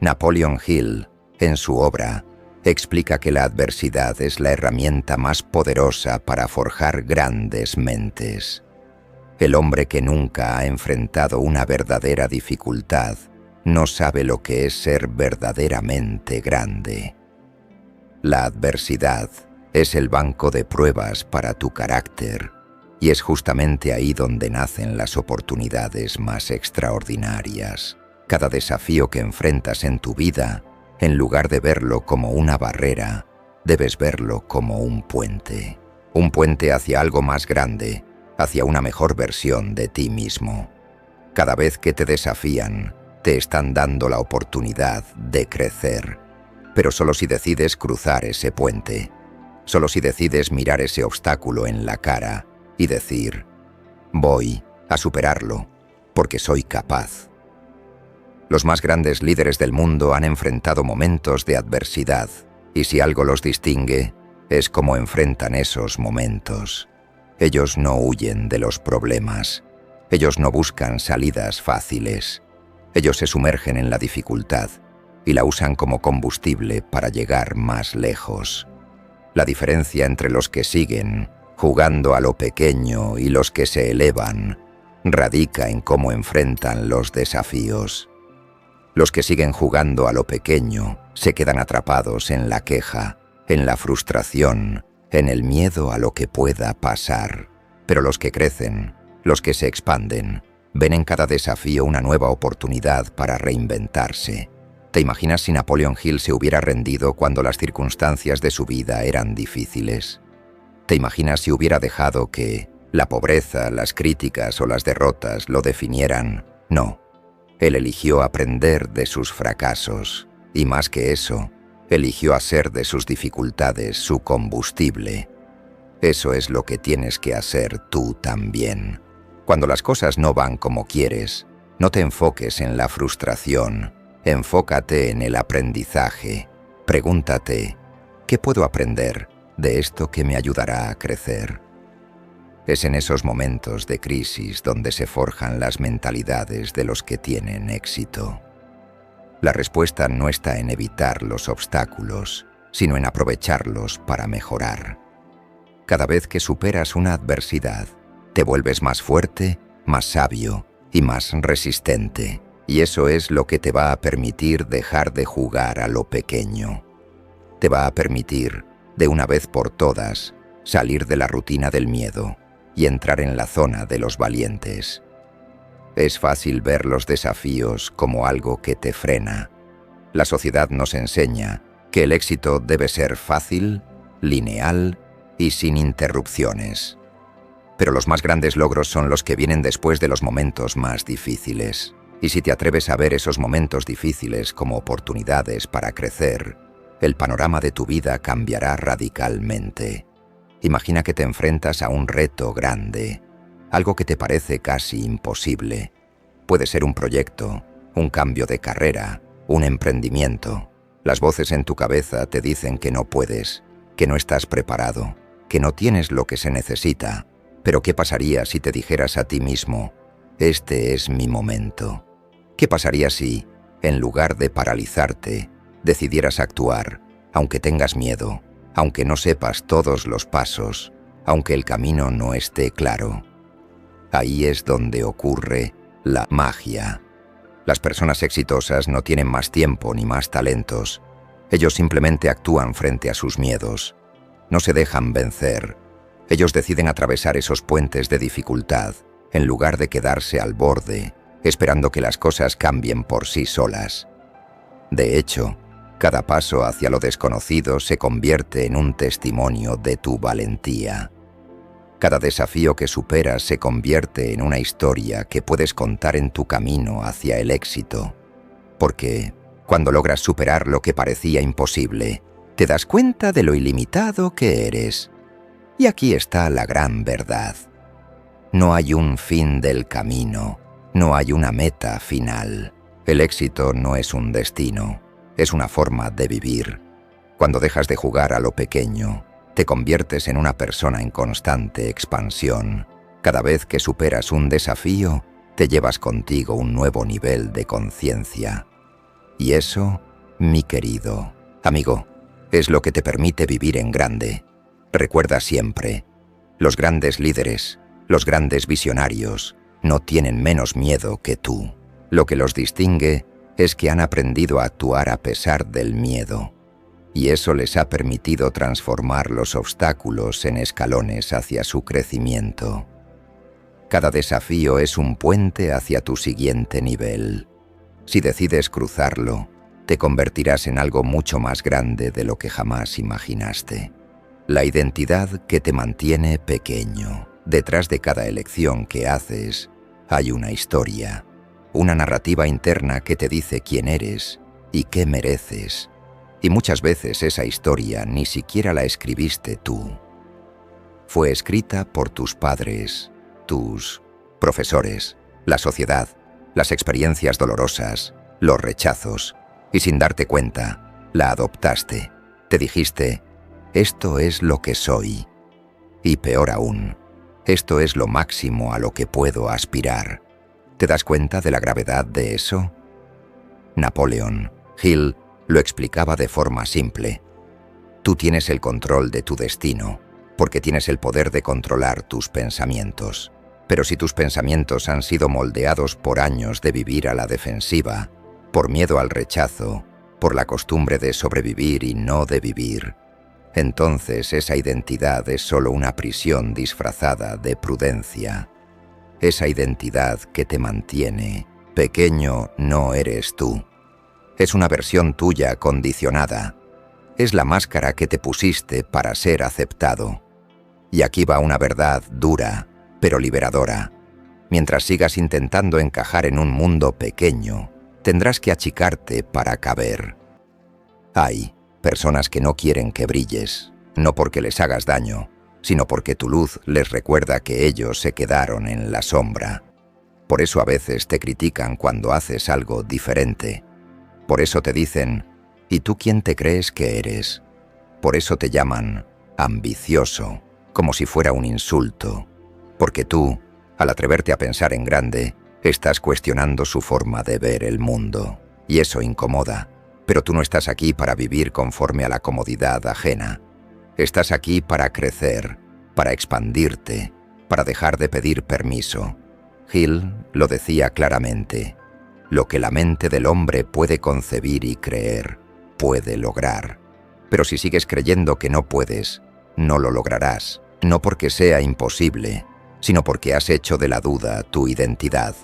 Napoleon Hill, en su obra, explica que la adversidad es la herramienta más poderosa para forjar grandes mentes. El hombre que nunca ha enfrentado una verdadera dificultad no sabe lo que es ser verdaderamente grande. La adversidad es el banco de pruebas para tu carácter, y es justamente ahí donde nacen las oportunidades más extraordinarias. Cada desafío que enfrentas en tu vida, en lugar de verlo como una barrera, debes verlo como un puente hacia algo más grande, hacia una mejor versión de ti mismo. Cada vez que te desafían, te están dando la oportunidad de crecer, pero solo si decides cruzar ese puente, solo si decides mirar ese obstáculo en la cara y decir, voy a superarlo, porque soy capaz. Los más grandes líderes del mundo han enfrentado momentos de adversidad, y si algo los distingue, es cómo enfrentan esos momentos. Ellos no huyen de los problemas, ellos no buscan salidas fáciles, ellos se sumergen en la dificultad y la usan como combustible para llegar más lejos. La diferencia entre los que siguen jugando a lo pequeño y los que se elevan radica en cómo enfrentan los desafíos. Los que siguen jugando a lo pequeño se quedan atrapados en la queja, en la frustración, en el miedo a lo que pueda pasar. Pero los que crecen, los que se expanden, ven en cada desafío una nueva oportunidad para reinventarse. ¿Te imaginas si Napoleon Hill se hubiera rendido cuando las circunstancias de su vida eran difíciles? ¿Te imaginas si hubiera dejado que la pobreza, las críticas o las derrotas lo definieran? No. Él eligió aprender de sus fracasos, y más que eso, eligió hacer de sus dificultades su combustible. Eso es lo que tienes que hacer tú también. Cuando las cosas no van como quieres, no te enfoques en la frustración, enfócate en el aprendizaje. Pregúntate, ¿qué puedo aprender de esto que me ayudará a crecer? Es en esos momentos de crisis donde se forjan las mentalidades de los que tienen éxito. La respuesta no está en evitar los obstáculos, sino en aprovecharlos para mejorar. Cada vez que superas una adversidad, te vuelves más fuerte, más sabio y más resistente. Y eso es lo que te va a permitir dejar de jugar a lo pequeño. Te va a permitir, de una vez por todas, salir de la rutina del miedo y entrar en la zona de los valientes. Es fácil ver los desafíos como algo que te frena. La sociedad nos enseña que el éxito debe ser fácil, lineal y sin interrupciones. Pero los más grandes logros son los que vienen después de los momentos más difíciles. Y si te atreves a ver esos momentos difíciles como oportunidades para crecer, el panorama de tu vida cambiará radicalmente. Imagina que te enfrentas a un reto grande, algo que te parece casi imposible. Puede ser un proyecto, un cambio de carrera, un emprendimiento. Las voces en tu cabeza te dicen que no puedes, que no estás preparado, que no tienes lo que se necesita. Pero ¿qué pasaría si te dijeras a ti mismo, este es mi momento? ¿Qué pasaría si, en lugar de paralizarte, decidieras actuar, aunque tengas miedo, aunque no sepas todos los pasos, aunque el camino no esté claro? Ahí es donde ocurre la magia. Las personas exitosas no tienen más tiempo ni más talentos. Ellos simplemente actúan frente a sus miedos. No se dejan vencer. Ellos deciden atravesar esos puentes de dificultad, en lugar de quedarse al borde, esperando que las cosas cambien por sí solas. De hecho, cada paso hacia lo desconocido se convierte en un testimonio de tu valentía. Cada desafío que superas se convierte en una historia que puedes contar en tu camino hacia el éxito. Porque, cuando logras superar lo que parecía imposible, te das cuenta de lo ilimitado que eres. Y aquí está la gran verdad. No hay un fin del camino, no hay una meta final. El éxito no es un destino, es una forma de vivir. Cuando dejas de jugar a lo pequeño, te conviertes en una persona en constante expansión. Cada vez que superas un desafío, te llevas contigo un nuevo nivel de conciencia. Y eso, mi querido amigo, es lo que te permite vivir en grande. Recuerda siempre, los grandes líderes, los grandes visionarios, no tienen menos miedo que tú. Lo que los distingue es que han aprendido a actuar a pesar del miedo. Y eso les ha permitido transformar los obstáculos en escalones hacia su crecimiento. Cada desafío es un puente hacia tu siguiente nivel. Si decides cruzarlo, te convertirás en algo mucho más grande de lo que jamás imaginaste. La identidad que te mantiene pequeño. Detrás de cada elección que haces, hay una historia, una narrativa interna que te dice quién eres y qué mereces. Y muchas veces esa historia ni siquiera la escribiste tú. Fue escrita por tus padres, tus profesores, la sociedad, las experiencias dolorosas, los rechazos, y sin darte cuenta, la adoptaste. Te dijiste, esto es lo que soy. Y peor aún, esto es lo máximo a lo que puedo aspirar. ¿Te das cuenta de la gravedad de eso? Napoleón Hill lo explicaba de forma simple. Tú tienes el control de tu destino, porque tienes el poder de controlar tus pensamientos. Pero si tus pensamientos han sido moldeados por años de vivir a la defensiva, por miedo al rechazo, por la costumbre de sobrevivir y no de vivir, entonces esa identidad es solo una prisión disfrazada de prudencia. Esa identidad que te mantiene pequeño no eres tú. Es una versión tuya condicionada. Es la máscara que te pusiste para ser aceptado. Y aquí va una verdad dura, pero liberadora. Mientras sigas intentando encajar en un mundo pequeño, tendrás que achicarte para caber. Hay personas que no quieren que brilles, no porque les hagas daño, sino porque tu luz les recuerda que ellos se quedaron en la sombra. Por eso a veces te critican cuando haces algo diferente. Por eso te dicen, ¿y tú quién te crees que eres? Por eso te llaman ambicioso, como si fuera un insulto. Porque tú, al atreverte a pensar en grande, estás cuestionando su forma de ver el mundo. Y eso incomoda. Pero tú no estás aquí para vivir conforme a la comodidad ajena. Estás aquí para crecer, para expandirte, para dejar de pedir permiso. Hill lo decía claramente. Lo que la mente del hombre puede concebir y creer, puede lograr. Pero si sigues creyendo que no puedes, no lo lograrás. No porque sea imposible, sino porque has hecho de la duda tu identidad.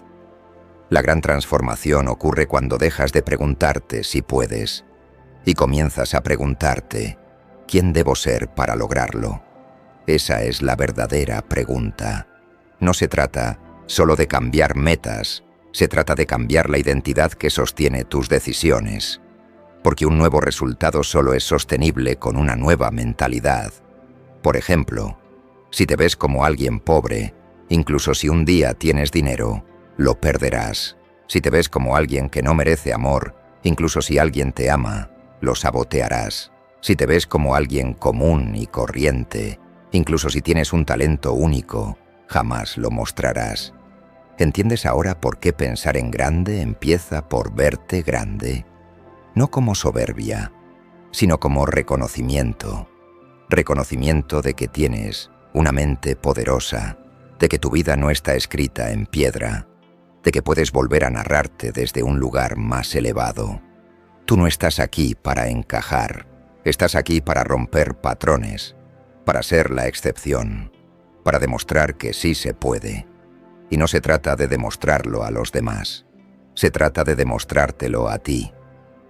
La gran transformación ocurre cuando dejas de preguntarte si puedes y comienzas a preguntarte, ¿quién debo ser para lograrlo? Esa es la verdadera pregunta. No se trata solo de cambiar metas, se trata de cambiar la identidad que sostiene tus decisiones. Porque un nuevo resultado solo es sostenible con una nueva mentalidad. Por ejemplo, si te ves como alguien pobre, incluso si un día tienes dinero, lo perderás. Si te ves como alguien que no merece amor, incluso si alguien te ama, lo sabotearás. Si te ves como alguien común y corriente, incluso si tienes un talento único, jamás lo mostrarás. ¿Entiendes ahora por qué pensar en grande empieza por verte grande? No como soberbia, sino como reconocimiento. Reconocimiento de que tienes una mente poderosa, de que tu vida no está escrita en piedra, de que puedes volver a narrarte desde un lugar más elevado. Tú no estás aquí para encajar, estás aquí para romper patrones, para ser la excepción, para demostrar que sí se puede. Y no se trata de demostrarlo a los demás, se trata de demostrártelo a ti,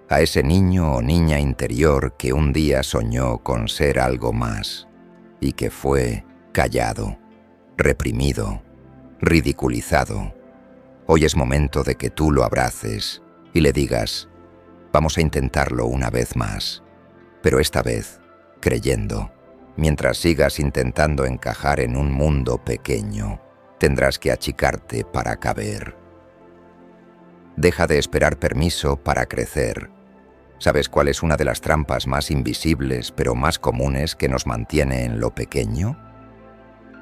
a ese niño o niña interior que un día soñó con ser algo más y que fue callado, reprimido, ridiculizado. Hoy es momento de que tú lo abraces y le digas: vamos a intentarlo una vez más, pero esta vez creyendo. Mientras sigas intentando encajar en un mundo pequeño, tendrás que achicarte para caber. Deja de esperar permiso para crecer. ¿Sabes cuál es una de las trampas más invisibles pero más comunes que nos mantiene en lo pequeño?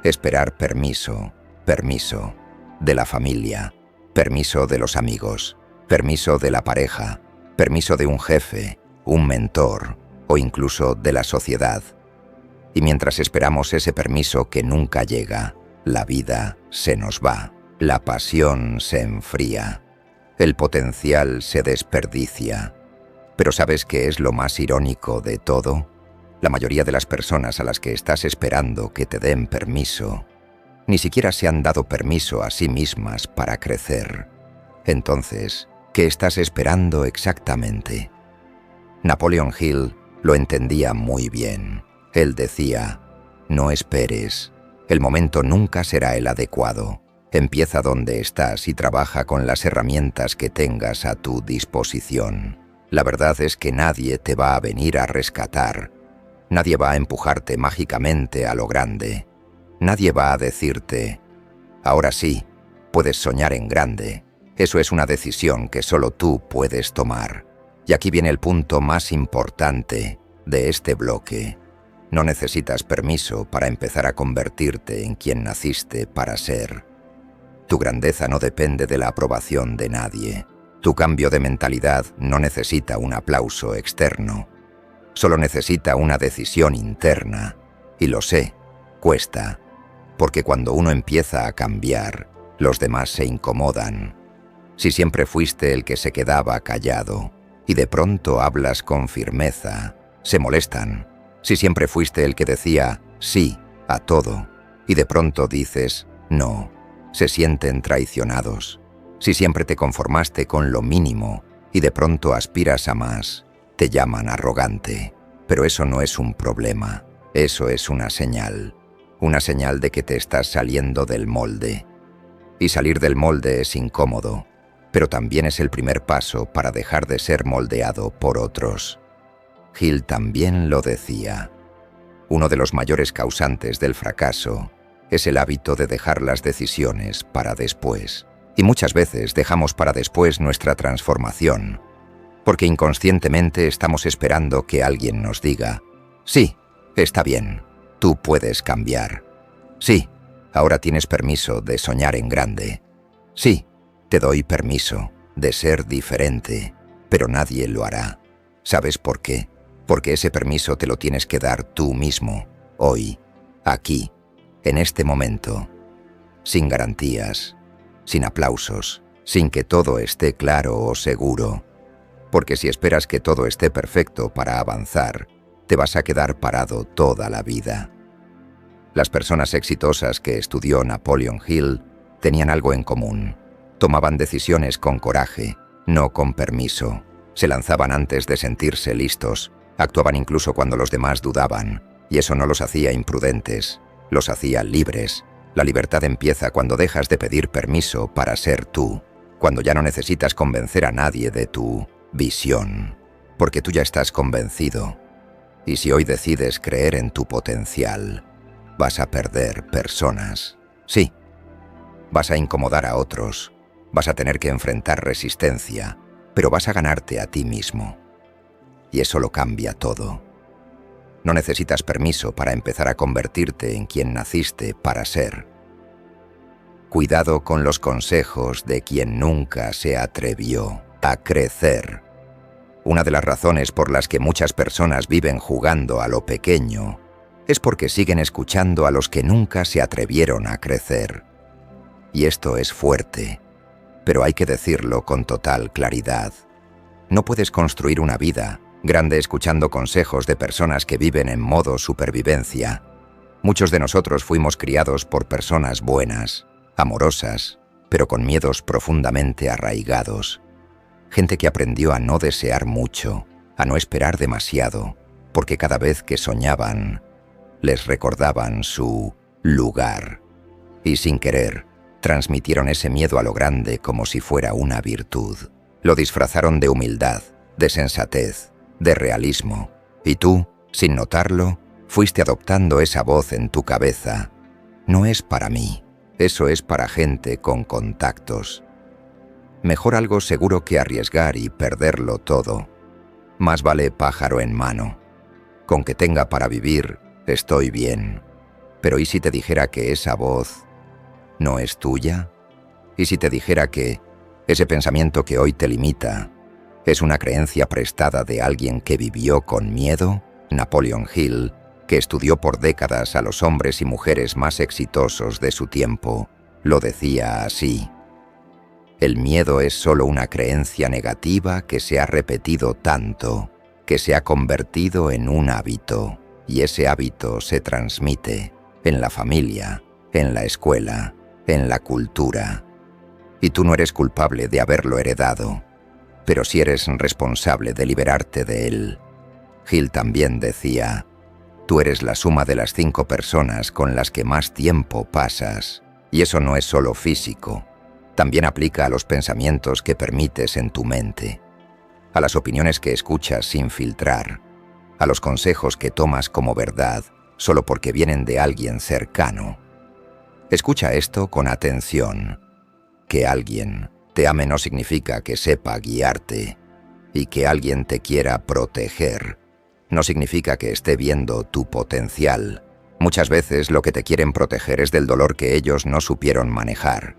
Esperar permiso, permiso de la familia, permiso de los amigos, permiso de la pareja, permiso de un jefe, un mentor o incluso de la sociedad. Y mientras esperamos ese permiso que nunca llega, la vida se nos va, la pasión se enfría, el potencial se desperdicia. Pero ¿sabes qué es lo más irónico de todo? La mayoría de las personas a las que estás esperando que te den permiso, ni siquiera se han dado permiso a sí mismas para crecer. Entonces, ¿qué estás esperando exactamente? Napoleon Hill lo entendía muy bien. Él decía: no esperes, el momento nunca será el adecuado. Empieza donde estás y trabaja con las herramientas que tengas a tu disposición. La verdad es que nadie te va a venir a rescatar. Nadie va a empujarte mágicamente a lo grande. Nadie va a decirte: ahora sí, puedes soñar en grande. Eso es una decisión que solo tú puedes tomar. Y aquí viene el punto más importante de este bloque. No necesitas permiso para empezar a convertirte en quien naciste para ser. Tu grandeza no depende de la aprobación de nadie. Tu cambio de mentalidad no necesita un aplauso externo. Solo necesita una decisión interna. Y lo sé, cuesta. Porque cuando uno empieza a cambiar, los demás se incomodan. Si siempre fuiste el que se quedaba callado y de pronto hablas con firmeza, se molestan. Si siempre fuiste el que decía sí a todo y de pronto dices no, se sienten traicionados. Si siempre te conformaste con lo mínimo y de pronto aspiras a más, te llaman arrogante. Pero eso no es un problema, eso es una señal de que te estás saliendo del molde. Y salir del molde es incómodo, pero también es el primer paso para dejar de ser moldeado por otros. Hill también lo decía. Uno de los mayores causantes del fracaso es el hábito de dejar las decisiones para después. Y muchas veces dejamos para después nuestra transformación, porque inconscientemente estamos esperando que alguien nos diga: sí, está bien, tú puedes cambiar. Sí, ahora tienes permiso de soñar en grande. Sí, te doy permiso de ser diferente, pero nadie lo hará. ¿Sabes por qué? Porque ese permiso te lo tienes que dar tú mismo, hoy, aquí, en este momento, sin garantías, sin aplausos, sin que todo esté claro o seguro. Porque si esperas que todo esté perfecto para avanzar, te vas a quedar parado toda la vida. Las personas exitosas que estudió Napoleon Hill tenían algo en común. Tomaban decisiones con coraje, no con permiso. Se lanzaban antes de sentirse listos. Actuaban incluso cuando los demás dudaban. Y eso no los hacía imprudentes, los hacía libres. La libertad empieza cuando dejas de pedir permiso para ser tú. Cuando ya no necesitas convencer a nadie de tu visión. Porque tú ya estás convencido. Y si hoy decides creer en tu potencial, vas a perder personas. Sí, vas a incomodar a otros. Vas a tener que enfrentar resistencia, pero vas a ganarte a ti mismo. Y eso lo cambia todo. No necesitas permiso para empezar a convertirte en quien naciste para ser. Cuidado con los consejos de quien nunca se atrevió a crecer. Una de las razones por las que muchas personas viven jugando a lo pequeño es porque siguen escuchando a los que nunca se atrevieron a crecer. Y esto es fuerte, pero hay que decirlo con total claridad. No puedes construir una vida grande escuchando consejos de personas que viven en modo supervivencia. Muchos de nosotros fuimos criados por personas buenas, amorosas, pero con miedos profundamente arraigados. Gente que aprendió a no desear mucho, a no esperar demasiado, porque cada vez que soñaban, les recordaban su lugar. Y sin querer, transmitieron ese miedo a lo grande como si fuera una virtud. Lo disfrazaron de humildad, de sensatez, de realismo. Y tú, sin notarlo, fuiste adoptando esa voz en tu cabeza. No es para mí, eso es para gente con contactos. Mejor algo seguro que arriesgar y perderlo todo. Más vale pájaro en mano. Con que tenga para vivir, estoy bien. Pero ¿y si te dijera que esa voz no es tuya? ¿Y si te dijera que ese pensamiento que hoy te limita es una creencia prestada de alguien que vivió con miedo? Napoleon Hill, que estudió por décadas a los hombres y mujeres más exitosos de su tiempo, lo decía así: el miedo es solo una creencia negativa que se ha repetido tanto, que se ha convertido en un hábito, y ese hábito se transmite en la familia, en la escuela, en la cultura. Y tú no eres culpable de haberlo heredado, pero sí eres responsable de liberarte de él. Hill también decía: tú eres la suma de las 5 personas con las que más tiempo pasas, y eso no es solo físico. También aplica a los pensamientos que permites en tu mente, a las opiniones que escuchas sin filtrar, a los consejos que tomas como verdad solo porque vienen de alguien cercano. Escucha esto con atención. Que alguien te ame no significa que sepa guiarte, y que alguien te quiera proteger no significa que esté viendo tu potencial. Muchas veces lo que te quieren proteger es del dolor que ellos no supieron manejar.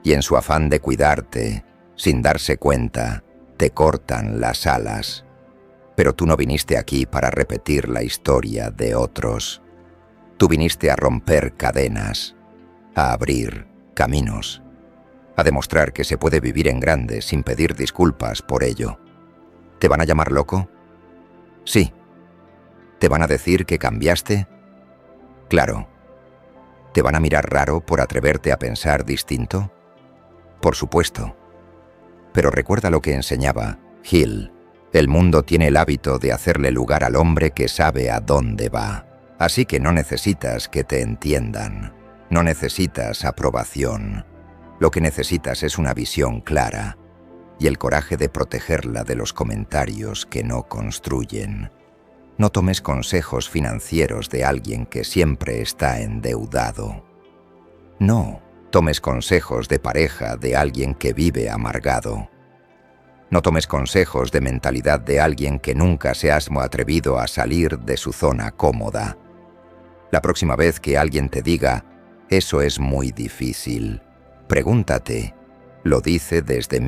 Y en su afán de cuidarte, sin darse cuenta, te cortan las alas. Pero tú no viniste aquí para repetir la historia de otros. Tú viniste a romper cadenas, a abrir caminos, a demostrar que se puede vivir en grande sin pedir disculpas por ello. ¿Te van a llamar loco? Sí. ¿Te van a decir que cambiaste? Claro. ¿Te van a mirar raro por atreverte a pensar distinto? Por supuesto. Pero recuerda lo que enseñaba Hill: el mundo tiene el hábito de hacerle lugar al hombre que sabe a dónde va. Así que no necesitas que te entiendan. No necesitas aprobación. Lo que necesitas es una visión clara y el coraje de protegerla de los comentarios que no construyen. No tomes consejos financieros de alguien que siempre está endeudado. No tomes consejos de pareja de alguien que vive amargado. No tomes consejos de mentalidad de alguien que nunca se ha atrevido a salir de su zona cómoda. La próxima vez que alguien te diga «eso es muy difícil», pregúntate: ¿lo dice desde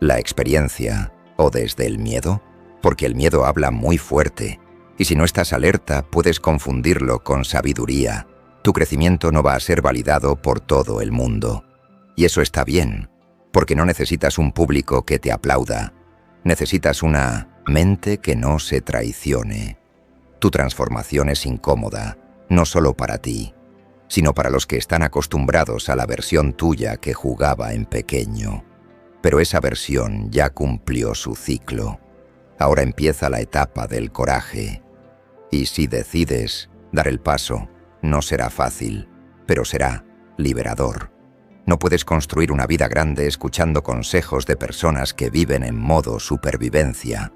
la experiencia o desde el miedo? Porque el miedo habla muy fuerte, y si no estás alerta puedes confundirlo con sabiduría. Tu crecimiento no va a ser validado por todo el mundo. Y eso está bien, porque no necesitas un público que te aplauda. Necesitas una mente que no se traicione. Tu transformación es incómoda, no solo para ti, sino para los que están acostumbrados a la versión tuya que jugaba en pequeño. Pero esa versión ya cumplió su ciclo. Ahora empieza la etapa del coraje. Y si decides dar el paso, no será fácil, pero será liberador. No puedes construir una vida grande escuchando consejos de personas que viven en modo supervivencia.